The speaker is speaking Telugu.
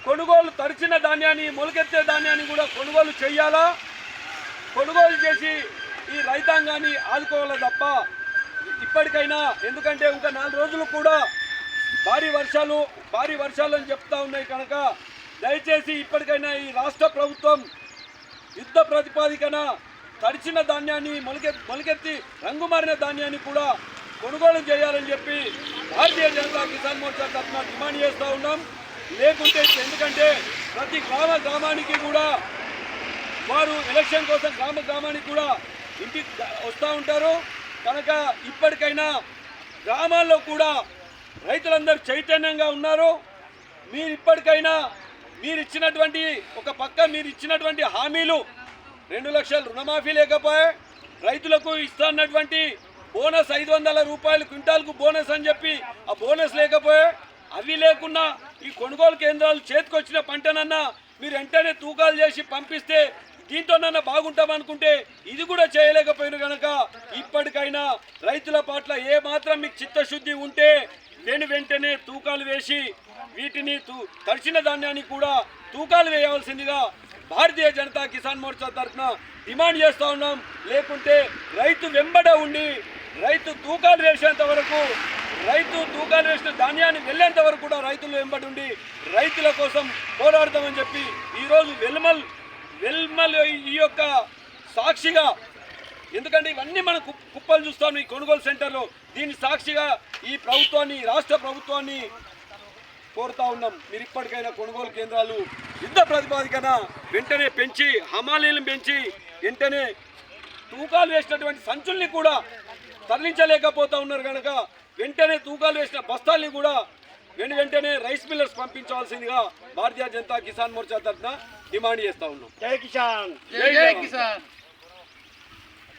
కొనుగోలు తడిచిన ధాన్యాన్ని మొలకెత్తే ధాన్యాన్ని కూడా కొనుగోలు చేయాలా, కొనుగోలు చేసి ఈ రైతాంగాన్ని ఆదుకోవాలి తప్ప ఇప్పటికైనా, ఎందుకంటే ఇంకా 4 రోజులు కూడా భారీ వర్షాలు అని చెప్తా ఉన్నాయి కనుక దయచేసి ఇప్పటికైనా ఈ రాష్ట్ర ప్రభుత్వం యుద్ధ ప్రతిపాదికన తడిచిన ధాన్యాన్ని మొలకెత్తి రంగుమారిన ధాన్యాన్ని కూడా కొనుగోలు చేయాలని చెప్పి భారతీయ జనతా కిసాన్ మోర్చా తరఫున డిమాండ్ చేస్తూ ఉన్నాం. లేకుంటే ఎందుకంటే ప్రతి గ్రామానికి కూడా వారు ఎలక్షన్ కోసం గ్రామానికి కూడా ఇంటికి వస్తూ ఉంటారు కనుక ఇప్పటికైనా గ్రామాల్లో కూడా రైతులందరూ చైతన్యంగా ఉన్నారు. మీరు ఇప్పటికైనా మీరు ఇచ్చినటువంటి హామీలు 2 లక్షల రుణమాఫీ లేకపోయే, రైతులకు ఇస్తున్నటువంటి బోనస్ 500 రూపాయలు క్వింటాల్కు బోనస్ అని చెప్పి ఆ బోనస్ లేకపోయే, అవి లేకున్నా ఈ కొనుగోలు కేంద్రాలు చేతికొచ్చిన పంటనన్నా మీరు వెంటనే తూకాలు చేసి పంపిస్తే దీంతోనన్నా బాగుంటామనుకుంటే ఇది కూడా చేయలేకపోయిన కనుక ఇప్పటికైనా రైతుల పట్ల ఏ మాత్రం మీకు చిత్తశుద్ధి ఉంటే వెంటనే తూకాలు వేసి వీటిని తడిచిన ధాన్యాన్ని కూడా తూకాలు వేయవలసిందిగా భారతీయ జనతా కిసాన్ మోర్చా తరఫున డిమాండ్ చేస్తూ ఉన్నాం. లేకుంటే రైతు వెంబడ ఉండి రైతు తూకాలు వేసిన ధాన్యాన్ని వెళ్ళేంత వరకు కూడా రైతులు వెంబడి ఉండి రైతుల కోసం పోరాడతామని చెప్పి ఈరోజు వెల్మల్ ఈ యొక్క సాక్షిగా, ఎందుకంటే ఇవన్నీ మనం కుప్పలు చూస్తాం ఈ కొనుగోలు సెంటర్లో, దీని సాక్షిగా ఈ రాష్ట్ర ప్రభుత్వాన్ని కోరుతా ఉన్నాం. మీరు ఇప్పటికైనా కొనుగోలు కేంద్రాలు యుద్ధ ప్రతిపాదికన వెంటనే పెంచి, హమాలీలను పెంచి వెంటనే తూకాలు వేసినటువంటి సంచుల్ని కూడా తరలించలేకపోతా ఉన్నారు కనుక వెంటనే తూకాలు వేసిన బస్తాల్ని కూడా వెంటనే రైస్ మిల్లర్స్ పంపించవలసిందిగా భారతీయ జనతా కిసాన్ మోర్చా తరఫున డిమాండ్ చేస్తా ఉన్నాం. జై కిసాన్.